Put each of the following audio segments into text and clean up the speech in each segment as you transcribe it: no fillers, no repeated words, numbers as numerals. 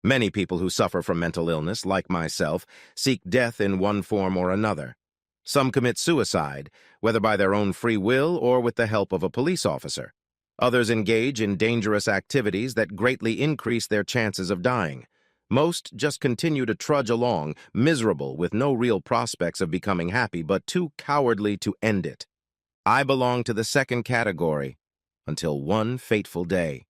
Many people who suffer from mental illness, like myself, seek death in one form or another. Some commit suicide, whether by their own free will or with the help of a police officer. Others engage in dangerous activities that greatly increase their chances of dying. Most just continue to trudge along, miserable with no real prospects of becoming happy, but too cowardly to end it. I belong to the second category, until one fateful day.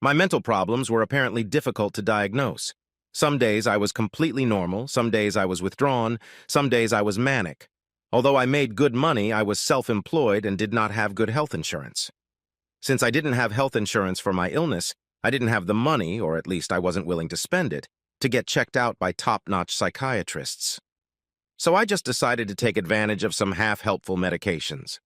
My mental problems were apparently difficult to diagnose. Some days I was completely normal, some days I was withdrawn, some days I was manic. Although I made good money, I was self-employed and did not have good health insurance. Since I didn't have health insurance for my illness, I didn't have the money, or at least I wasn't willing to spend it, to get checked out by top-notch psychiatrists. So I just decided to take advantage of some half-helpful medications.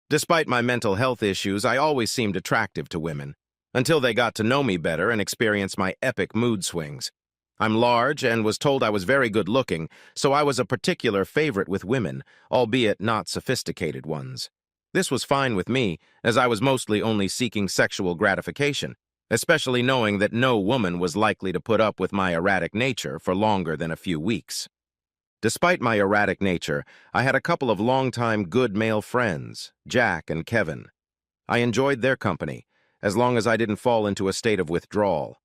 Despite my mental health issues, I always seemed attractive to women, until they got to know me better and experienced my epic mood swings. I'm large and was told I was very good-looking, so I was a particular favorite with women, albeit not sophisticated ones. This was fine with me, as I was mostly only seeking sexual gratification, especially knowing that no woman was likely to put up with my erratic nature for longer than a few weeks. Despite my erratic nature, I had a couple of longtime good male friends, Jack and Kevin. I enjoyed their company, as long as I didn't fall into a state of withdrawal.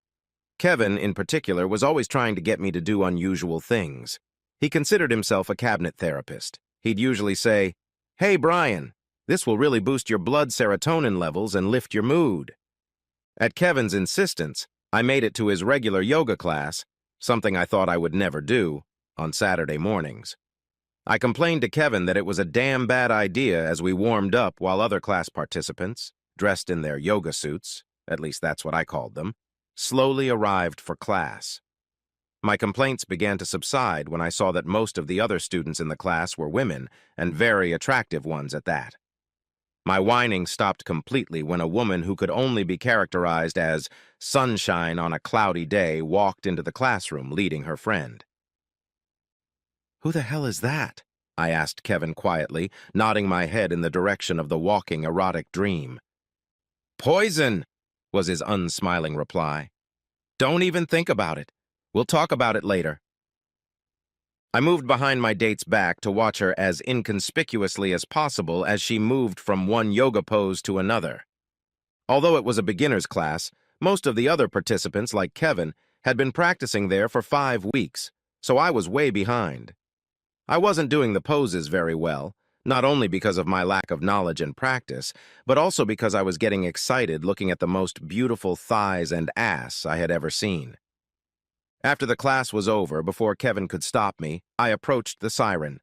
Kevin, in particular, was always trying to get me to do unusual things. He considered himself a cabinet therapist. He'd usually say, "Hey, Brian, this will really boost your blood serotonin levels and lift your mood." At Kevin's insistence, I made it to his regular yoga class, something I thought I would never do, on Saturday mornings. I complained to Kevin that it was a damn bad idea as we warmed up while other class participants, dressed in their yoga suits, at least that's what I called them, slowly arrived for class. My complaints began to subside when I saw that most of the other students in the class were women, and very attractive ones at that. My whining stopped completely when a woman who could only be characterized as sunshine on a cloudy day walked into the classroom leading her friend. "Who the hell is that?" I asked Kevin quietly, nodding my head in the direction of the walking erotic dream. "Poison," was his unsmiling reply. "Don't even think about it. We'll talk about it later." I moved behind my date's back to watch her as inconspicuously as possible as she moved from one yoga pose to another. Although it was a beginner's class, most of the other participants, like Kevin, had been practicing there for 5 weeks, so I was way behind. I wasn't doing the poses very well, not only because of my lack of knowledge and practice, but also because I was getting excited looking at the most beautiful thighs and ass I had ever seen. After the class was over, before Kevin could stop me, I approached the siren.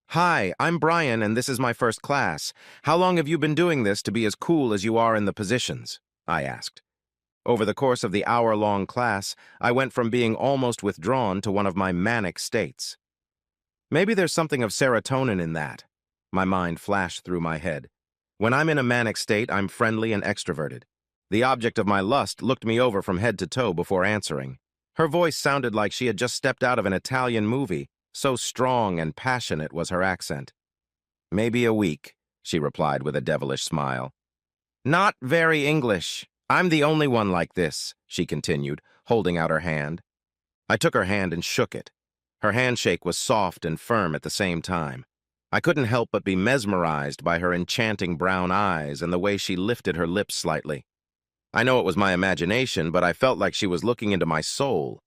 "Hi, I'm Brian, and this is my first class. How long have you been doing this to be as cool as you are in the positions?" I asked. Over the course of the hour-long class, I went from being almost withdrawn to one of my manic states. Maybe there's something of serotonin in that. My mind flashed through my head. When I'm in a manic state, I'm friendly and extroverted. The object of my lust looked me over from head to toe before answering. Her voice sounded like she had just stepped out of an Italian movie, so strong and passionate was her accent. "Maybe a week," she replied with a devilish smile. "Not very English. I'm the only one like this," she continued, holding out her hand. I took her hand and shook it. Her handshake was soft and firm at the same time. I couldn't help but be mesmerized by her enchanting brown eyes and the way she lifted her lips slightly. I know it was my imagination, but I felt like she was looking into my soul.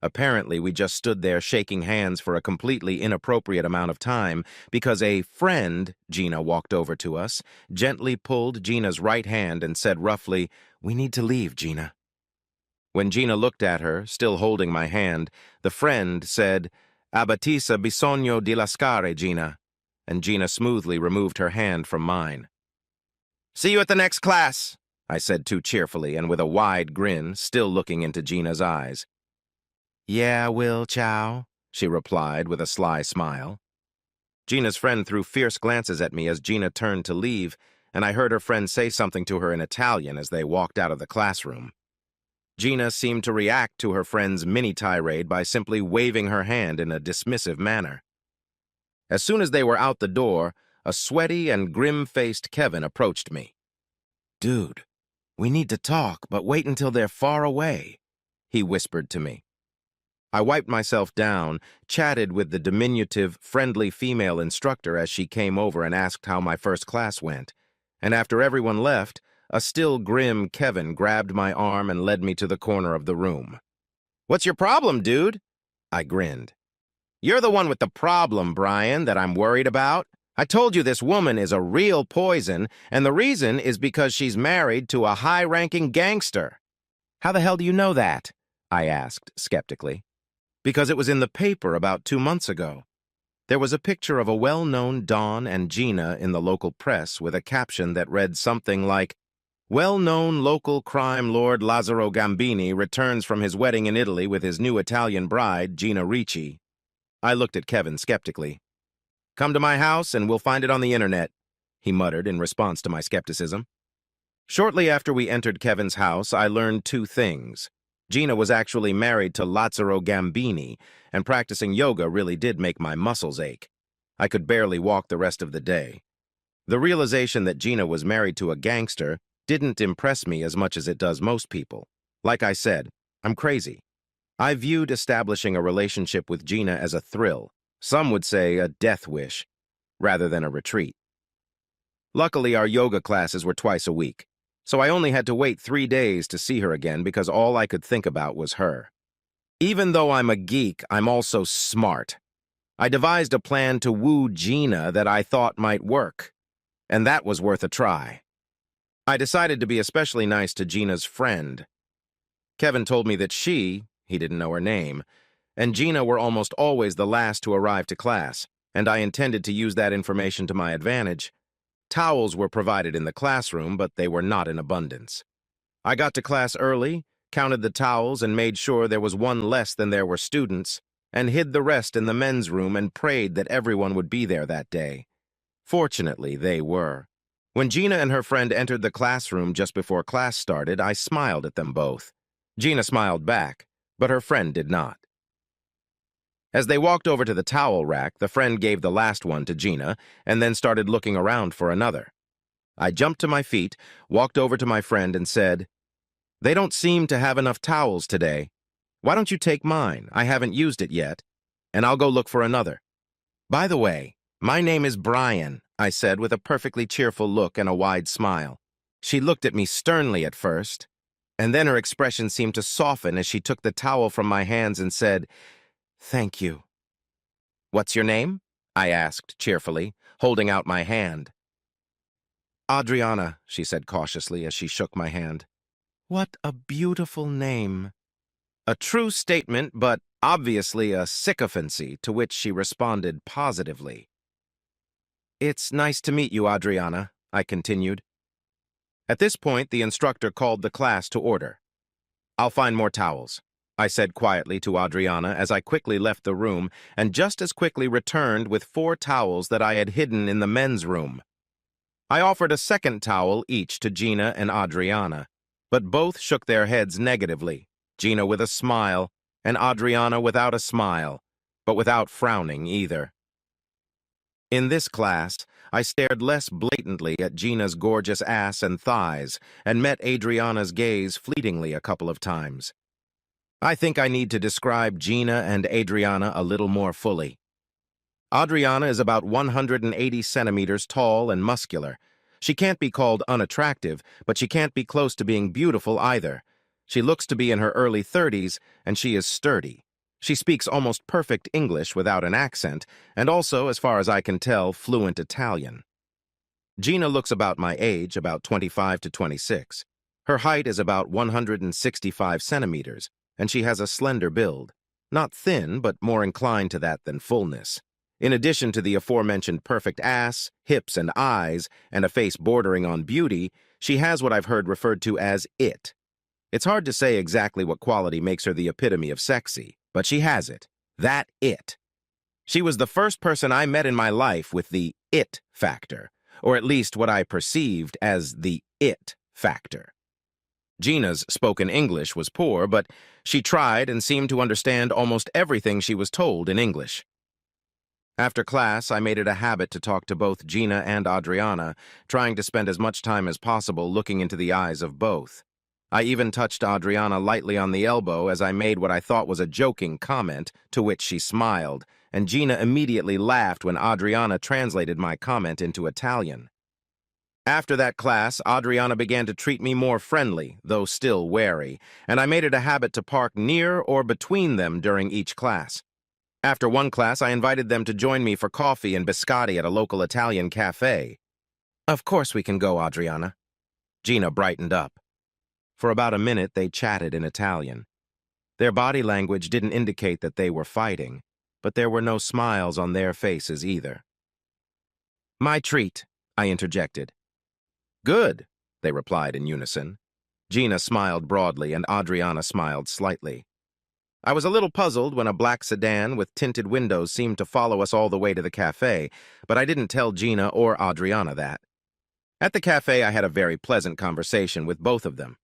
Apparently, we just stood there shaking hands for a completely inappropriate amount of time because a friend, Gina, walked over to us, gently pulled Gina's right hand and said roughly, "We need to leave, Gina." When Gina looked at her, still holding my hand, the friend said, "Abbatisa bisogno di lasciare, Gina," and Gina smoothly removed her hand from mine. "See you at the next class," I said too cheerfully and with a wide grin, still looking into Gina's eyes. "Yeah, Will, ciao," she replied with a sly smile. Gina's friend threw fierce glances at me as Gina turned to leave, and I heard her friend say something to her in Italian as they walked out of the classroom. Gina seemed to react to her friend's mini-tirade by simply waving her hand in a dismissive manner. As soon as they were out the door, a sweaty and grim-faced Kevin approached me. "Dude, we need to talk, but wait until they're far away," he whispered to me. I wiped myself down, chatted with the diminutive, friendly female instructor as she came over and asked how my first class went. And after everyone left, a still grim Kevin grabbed my arm and led me to the corner of the room. "What's your problem, dude?" I grinned. "You're the one with the problem, Brian, that I'm worried about. I told you this woman is a real poison, and the reason is because she's married to a high-ranking gangster." "How the hell do you know that?" I asked skeptically. "Because it was in the paper about 2 months ago. There was a picture of a well-known Don and Gina in the local press with a caption that read something like, 'Well-known local crime lord Lazzaro Gambini returns from his wedding in Italy with his new Italian bride, Gina Ricci.'" I looked at Kevin skeptically. "Come to my house and we'll find it on the internet," he muttered in response to my skepticism. Shortly after we entered Kevin's house, I learned 2 things. Gina was actually married to Lazzaro Gambini, and practicing yoga really did make my muscles ache. I could barely walk the rest of the day. The realization that Gina was married to a gangster didn't impress me as much as it does most people. Like I said, I'm crazy. I viewed establishing a relationship with Gina as a thrill, some would say a death wish, rather than a retreat. Luckily, our yoga classes were twice a week, so I only had to wait 3 days to see her again because all I could think about was her. Even though I'm a geek, I'm also smart. I devised a plan to woo Gina that I thought might work, and that was worth a try. I decided to be especially nice to Gina's friend. Kevin told me that he didn't know her name, and Gina were almost always the last to arrive to class, and I intended to use that information to my advantage. Towels were provided in the classroom, but they were not in abundance. I got to class early, counted the towels, and made sure there was one less than there were students, and hid the rest in the men's room and prayed that everyone would be there that day. Fortunately, they were. When Gina and her friend entered the classroom just before class started, I smiled at them both. Gina smiled back, but her friend did not. As they walked over to the towel rack, the friend gave the last one to Gina and then started looking around for another. I jumped to my feet, walked over to my friend and said, "They don't seem to have enough towels today. Why don't you take mine? I haven't used it yet, and I'll go look for another." "By the way, my name is Brian," I said with a perfectly cheerful look and a wide smile. She looked at me sternly at first, and then her expression seemed to soften as she took the towel from my hands and said, "Thank you." "What's your name?" I asked cheerfully, holding out my hand. "Adriana," she said cautiously as she shook my hand. "What a beautiful name." A true statement, but obviously a sycophancy, to which she responded positively. "It's nice to meet you, Adriana," I continued. At this point, the instructor called the class to order. "I'll find more towels," I said quietly to Adriana as I quickly left the room and just as quickly returned with 4 towels that I had hidden in the men's room. I offered a second towel each to Gina and Adriana, but both shook their heads negatively, Gina with a smile and Adriana without a smile, but without frowning either. In this class, I stared less blatantly at Gina's gorgeous ass and thighs and met Adriana's gaze fleetingly a couple of times. I think I need to describe Gina and Adriana a little more fully. Adriana is about 180 centimeters tall and muscular. She can't be called unattractive, but she can't be close to being beautiful either. She looks to be in her early 30s, and she is sturdy. She speaks almost perfect English without an accent, and also, as far as I can tell, fluent Italian. Gina looks about my age, about 25 to 26. Her height is about 165 centimeters, and she has a slender build. Not thin, but more inclined to that than fullness. In addition to the aforementioned perfect ass, hips, and eyes, and a face bordering on beauty, she has what I've heard referred to as it. It's hard to say exactly what quality makes her the epitome of sexy, but she has it. That it. She was the first person I met in my life with the it factor, or at least what I perceived as the it factor. Gina's spoken English was poor, but she tried and seemed to understand almost everything she was told in English. After class, I made it a habit to talk to both Gina and Adriana, trying to spend as much time as possible looking into the eyes of both. I even touched Adriana lightly on the elbow as I made what I thought was a joking comment, to which she smiled, and Gina immediately laughed when Adriana translated my comment into Italian. After that class, Adriana began to treat me more friendly, though still wary, and I made it a habit to park near or between them during each class. After one class, I invited them to join me for coffee and biscotti at a local Italian cafe. Of course we can go, Adriana. Gina brightened up. For about a minute, they chatted in Italian. Their body language didn't indicate that they were fighting, but there were no smiles on their faces either. My treat, I interjected. Good, they replied in unison. Gina smiled broadly and Adriana smiled slightly. I was a little puzzled when a black sedan with tinted windows seemed to follow us all the way to the cafe, but I didn't tell Gina or Adriana that. At the cafe, I had a very pleasant conversation with both of them.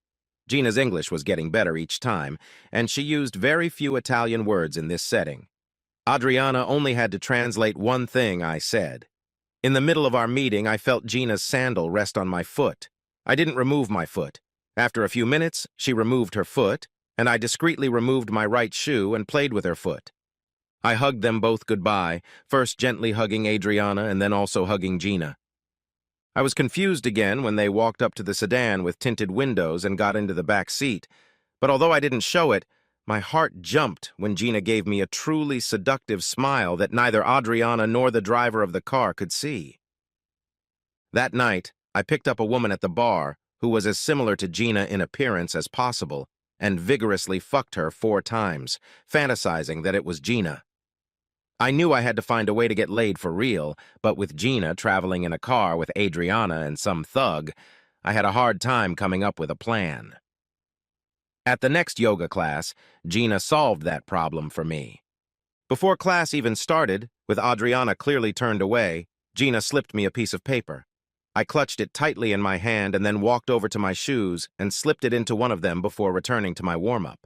Gina's English was getting better each time, and she used very few Italian words in this setting. Adriana only had to translate one thing I said. In the middle of our meeting, I felt Gina's sandal rest on my foot. I didn't remove my foot. After a few minutes, she removed her foot, and I discreetly removed my right shoe and played with her foot. I hugged them both goodbye, first gently hugging Adriana and then also hugging Gina. I was confused again when they walked up to the sedan with tinted windows and got into the back seat, but although I didn't show it, my heart jumped when Gina gave me a truly seductive smile that neither Adriana nor the driver of the car could see. That night, I picked up a woman at the bar who was as similar to Gina in appearance as possible and vigorously fucked her 4 times, fantasizing that it was Gina. I knew I had to find a way to get laid for real, but with Gina traveling in a car with Adriana and some thug, I had a hard time coming up with a plan. At the next yoga class, Gina solved that problem for me. Before class even started, with Adriana clearly turned away, Gina slipped me a piece of paper. I clutched it tightly in my hand and then walked over to my shoes and slipped it into one of them before returning to my warm-up.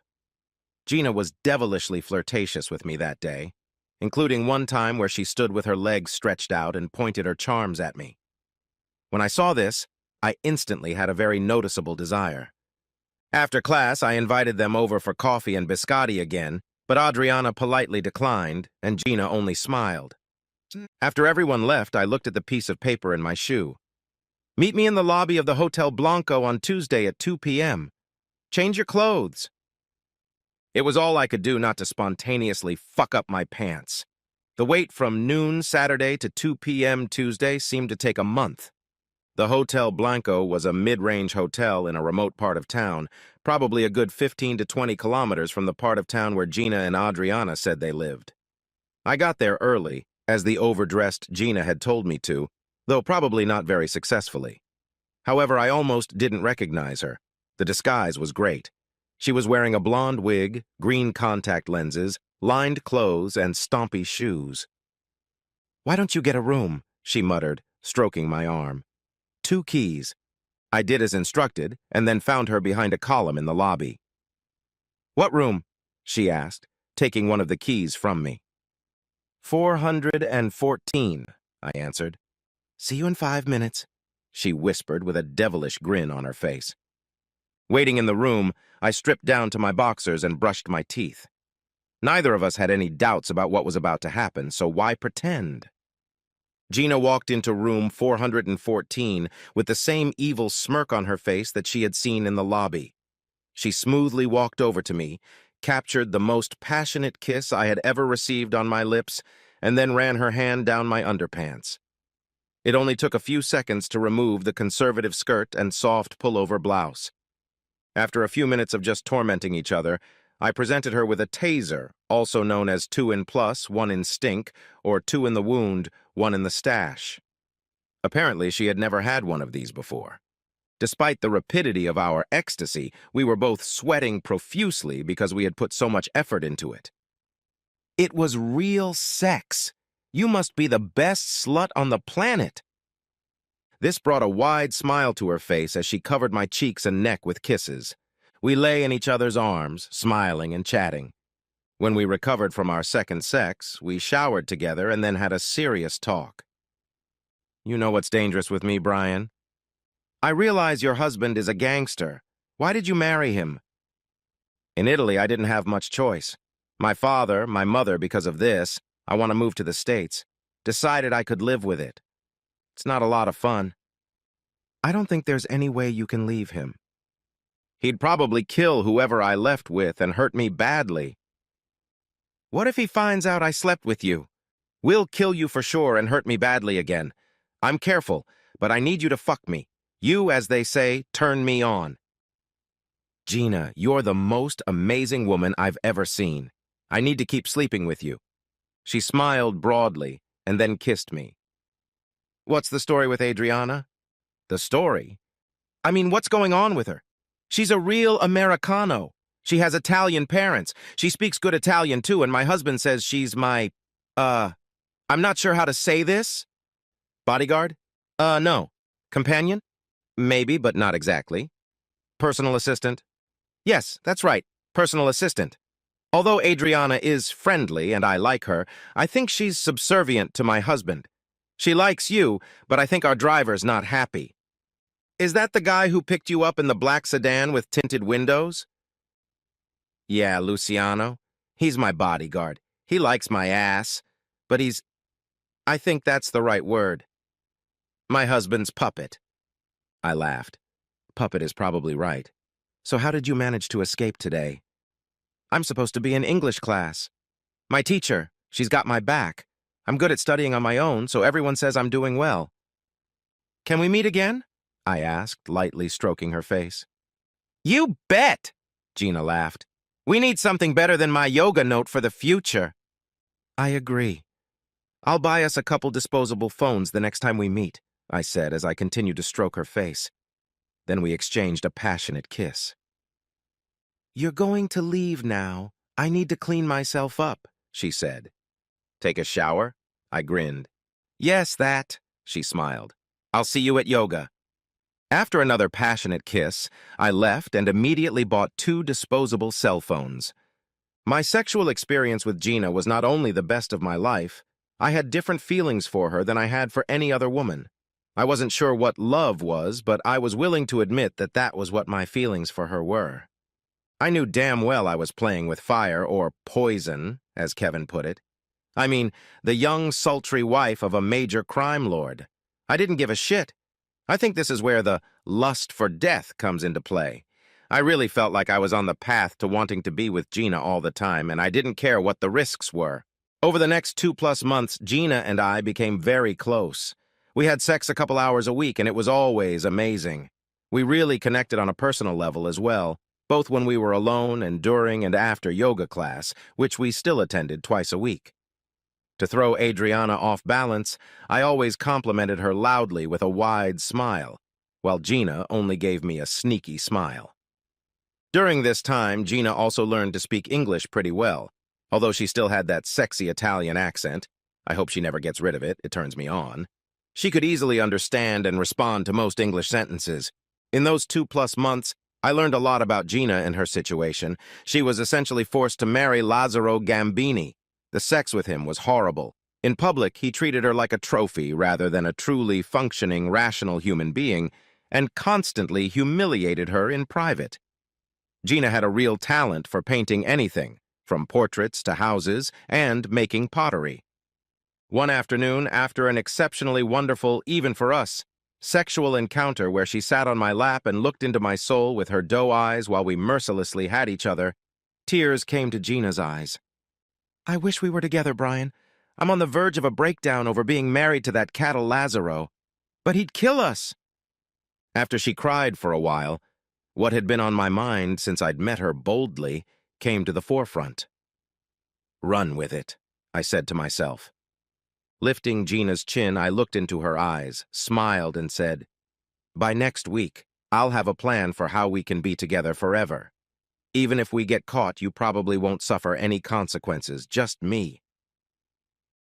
Gina was devilishly flirtatious with me that day, including one time where she stood with her legs stretched out and pointed her charms at me. When I saw this, I instantly had a very noticeable desire. After class, I invited them over for coffee and biscotti again, but Adriana politely declined, and Gina only smiled. After everyone left, I looked at the piece of paper in my shoe. Meet me in the lobby of the Hotel Blanco on Tuesday at 2 p.m. Change your clothes. It was all I could do not to spontaneously fuck up my pants. The wait from noon Saturday to 2 p.m. Tuesday seemed to take a month. The Hotel Blanco was a mid-range hotel in a remote part of town, probably a good 15 to 20 kilometers from the part of town where Gina and Adriana said they lived. I got there early, as the overdressed Gina had told me to, though probably not very successfully. However, I almost didn't recognize her. The disguise was great. She was wearing a blonde wig, green contact lenses, lined clothes, and stompy shoes. "Why don't you get a room?" she muttered, stroking my arm. 2 keys. I did as instructed, and then found her behind a column in the lobby. "What room?" she asked, taking one of the keys from me. 414, I answered. "See you in 5 minutes," she whispered with a devilish grin on her face. Waiting in the room, I stripped down to my boxers and brushed my teeth. Neither of us had any doubts about what was about to happen, so why pretend? Gina walked into room 414 with the same evil smirk on her face that she had seen in the lobby. She smoothly walked over to me, captured the most passionate kiss I had ever received on my lips, and then ran her hand down my underpants. It only took a few seconds to remove the conservative skirt and soft pullover blouse. After a few minutes of just tormenting each other, I presented her with a taser, also known as 2 in plus, 1 in stink, or 2 in the wound, 1 in the stash. Apparently, she had never had one of these before. Despite the rapidity of our ecstasy, we were both sweating profusely because we had put so much effort into it. It was real sex. You must be the best slut on the planet. This brought a wide smile to her face as she covered my cheeks and neck with kisses. We lay in each other's arms, smiling and chatting. When we recovered from our second sex, we showered together and then had a serious talk. "You know what's dangerous with me, Brian? I realize your husband is a gangster, Why did you marry him? In Italy, I didn't have much choice. My father, my mother, because of this, I want to move to the States, decided I could live with it. It's not a lot of fun. I don't think there's any way you can leave him. He'd probably kill whoever I left with and hurt me badly. What if he finds out I slept with you? We'll kill you for sure and hurt me badly again. I'm careful, but I need you to fuck me. You, as they say, turn me on. Gina, you're the most amazing woman I've ever seen. I need to keep sleeping with you. She smiled broadly and then kissed me. What's the story with Adriana? The story? I mean, what's going on with her? She's a real Americano. She has Italian parents. She speaks good Italian, too, and my husband says she's my, I'm not sure how to say this. Bodyguard? No. Companion? Maybe, but not exactly. Personal assistant? Yes, that's right. Personal assistant. Although Adriana is friendly and I like her, I think she's subservient to my husband. She likes you, but I think our driver's not happy. Is that the guy who picked you up in the black sedan with tinted windows? Yeah, Luciano. He's my bodyguard. He likes my ass, but I think that's the right word. My husband's puppet. I laughed. Puppet is probably right. So how did you manage to escape today? I'm supposed to be in English class. My teacher, she's got my back. I'm good at studying on my own, so everyone says I'm doing well. Can we meet again? I asked, lightly stroking her face. You bet, Gina laughed. We need something better than my yoga note for the future. I agree. I'll buy us a couple disposable phones the next time we meet, I said as I continued to stroke her face. Then we exchanged a passionate kiss. You're going to leave now. I need to clean myself up, she said. Take a shower? I grinned. Yes, that, she smiled. I'll see you at yoga. After another passionate kiss, I left and immediately bought 2 disposable cell phones. My sexual experience with Gina was not only the best of my life, I had different feelings for her than I had for any other woman. I wasn't sure what love was, but I was willing to admit that that was what my feelings for her were. I knew damn well I was playing with fire, or poison, as Kevin put it. I mean, the young, sultry wife of a major crime lord. I didn't give a shit. I think this is where the lust for death comes into play. I really felt like I was on the path to wanting to be with Gina all the time, and I didn't care what the risks were. Over the next 2+ months, Gina and I became very close. We had sex a couple hours a week, and it was always amazing. We really connected on a personal level as well, both when we were alone and during and after yoga class, which we still attended twice a week. To throw Adriana off balance, I always complimented her loudly with a wide smile, while Gina only gave me a sneaky smile. During this time, Gina also learned to speak English pretty well, although she still had that sexy Italian accent. I hope she never gets rid of it, it turns me on. She could easily understand and respond to most English sentences. In those 2+ months, I learned a lot about Gina and her situation. She was essentially forced to marry Lazzaro Gambini. The sex with him was horrible. In public, he treated her like a trophy rather than a truly functioning, rational human being, and constantly humiliated her in private. Gina had a real talent for painting anything, from portraits to houses, and making pottery. One afternoon, after an exceptionally wonderful, even for us, sexual encounter where she sat on my lap and looked into my soul with her doe eyes while we mercilessly had each other, tears came to Gina's eyes. I wish we were together, Brian. I'm on the verge of a breakdown over being married to that cattle Lazzaro. But he'd kill us. After she cried for a while, what had been on my mind since I'd met her boldly came to the forefront. Run with it, I said to myself. Lifting Gina's chin, I looked into her eyes, smiled, and said, by next week, I'll have a plan for how we can be together forever. Even if we get caught, you probably won't suffer any consequences, just me.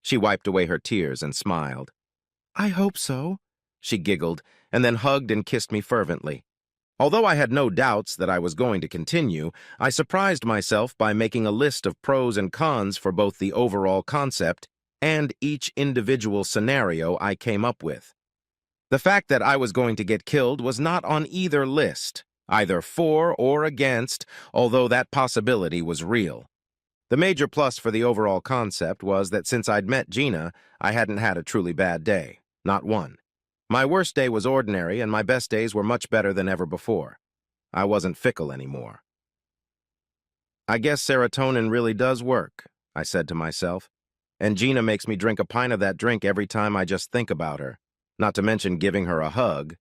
She wiped away her tears and smiled. I hope so, she giggled, and then hugged and kissed me fervently. Although I had no doubts that I was going to continue, I surprised myself by making a list of pros and cons for both the overall concept and each individual scenario I came up with. The fact that I was going to get killed was not on either list. either for or against, although that possibility was real. The major plus for the overall concept was that since I'd met Gina, I hadn't had a truly bad day. Not one. My worst day was ordinary, and my best days were much better than ever before. I wasn't fickle anymore. I guess serotonin really does work, I said to myself. And Gina makes me drink a pint of that drink every time I just think about her, not to mention giving her a hug.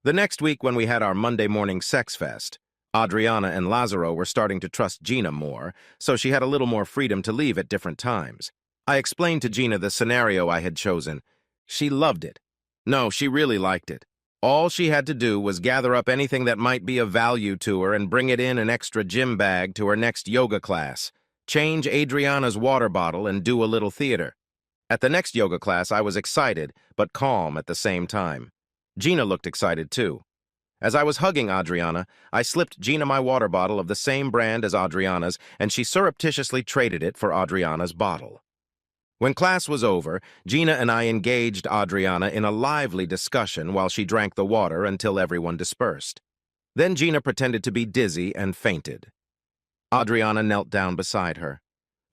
The next week when we had our Monday morning sex fest, Adriana and Lazaro were starting to trust Gina more, so she had a little more freedom to leave at different times. I explained to Gina the scenario I had chosen. She loved it. No, she really liked it. All she had to do was gather up anything that might be of value to her and bring it in an extra gym bag to her next yoga class, change Adriana's water bottle, and do a little theater. At the next yoga class, I was excited, but calm at the same time. Gina looked excited, too. As I was hugging Adriana, I slipped Gina my water bottle of the same brand as Adriana's, and she surreptitiously traded it for Adriana's bottle. When class was over, Gina and I engaged Adriana in a lively discussion while she drank the water until everyone dispersed. Then Gina pretended to be dizzy and fainted. Adriana knelt down beside her.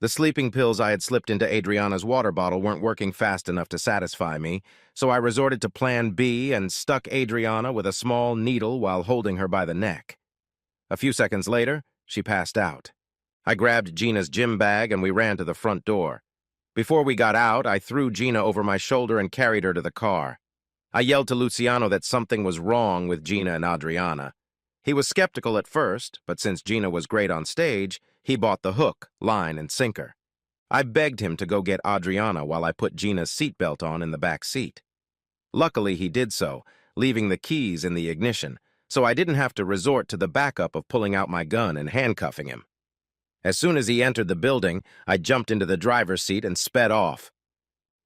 The sleeping pills I had slipped into Adriana's water bottle weren't working fast enough to satisfy me, so I resorted to Plan B and stuck Adriana with a small needle while holding her by the neck. A few seconds later, she passed out. I grabbed Gina's gym bag and we ran to the front door. Before we got out, I threw Gina over my shoulder and carried her to the car. I yelled to Luciano that something was wrong with Gina and Adriana. He was skeptical at first, but since Gina was great on stage, he bought the hook, line, and sinker. I begged him to go get Adriana while I put Gina's seatbelt on in the back seat. Luckily, he did so, leaving the keys in the ignition, so I didn't have to resort to the backup of pulling out my gun and handcuffing him. As soon as he entered the building, I jumped into the driver's seat and sped off.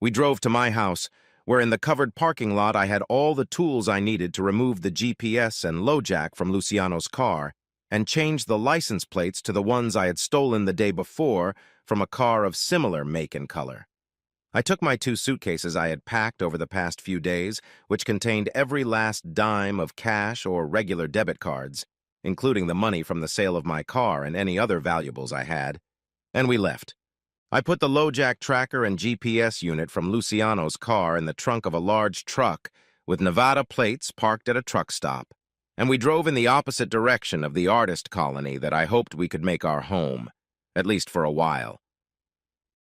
We drove to my house, where in the covered parking lot I had all the tools I needed to remove the GPS and LoJack from Luciano's car and change the license plates to the ones I had stolen the day before from a car of similar make and color. I took my 2 suitcases I had packed over the past few days, which contained every last dime of cash or regular debit cards, including the money from the sale of my car and any other valuables I had, and we left. I put the LoJack tracker and GPS unit from Luciano's car in the trunk of a large truck with Nevada plates parked at a truck stop, and we drove in the opposite direction of the artist colony that I hoped we could make our home, at least for a while.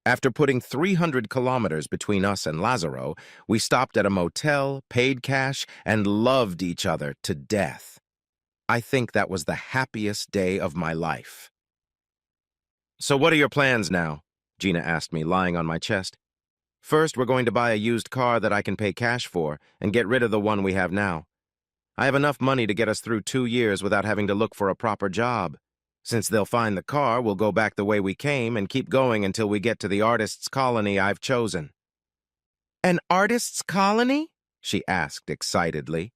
After putting 300 kilometers between us and Lazaro, we stopped at a motel, paid cash, and loved each other to death. I think that was the happiest day of my life. "So what are your plans now?" Gina asked me, lying on my chest. "First, we're going to buy a used car that I can pay cash for and get rid of the one we have now. I have enough money to get us through 2 years without having to look for a proper job. Since they'll find the car, we'll go back the way we came and keep going until we get to the artist's colony I've chosen." "An artist's colony?" she asked excitedly.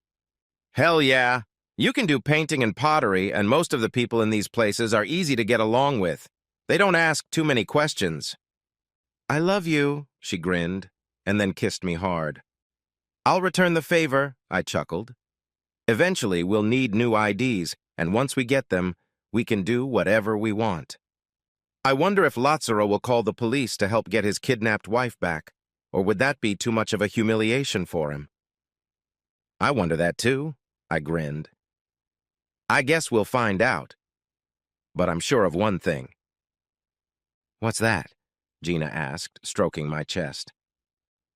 "Hell yeah! You can do painting and pottery, and most of the people in these places are easy to get along with. They don't ask too many questions." "I love you," she grinned, and then kissed me hard. "I'll return the favor," I chuckled. "Eventually, we'll need new IDs, and once we get them, we can do whatever we want. I wonder if Lazaro will call the police to help get his kidnapped wife back, or would that be too much of a humiliation for him?" "I wonder that too," I grinned. "I guess we'll find out. But I'm sure of one thing." "What's that?" Gina asked, stroking my chest.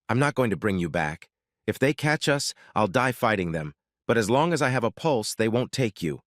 "I'm not going to bring you back. If they catch us, I'll die fighting them. But as long as I have a pulse, they won't take you.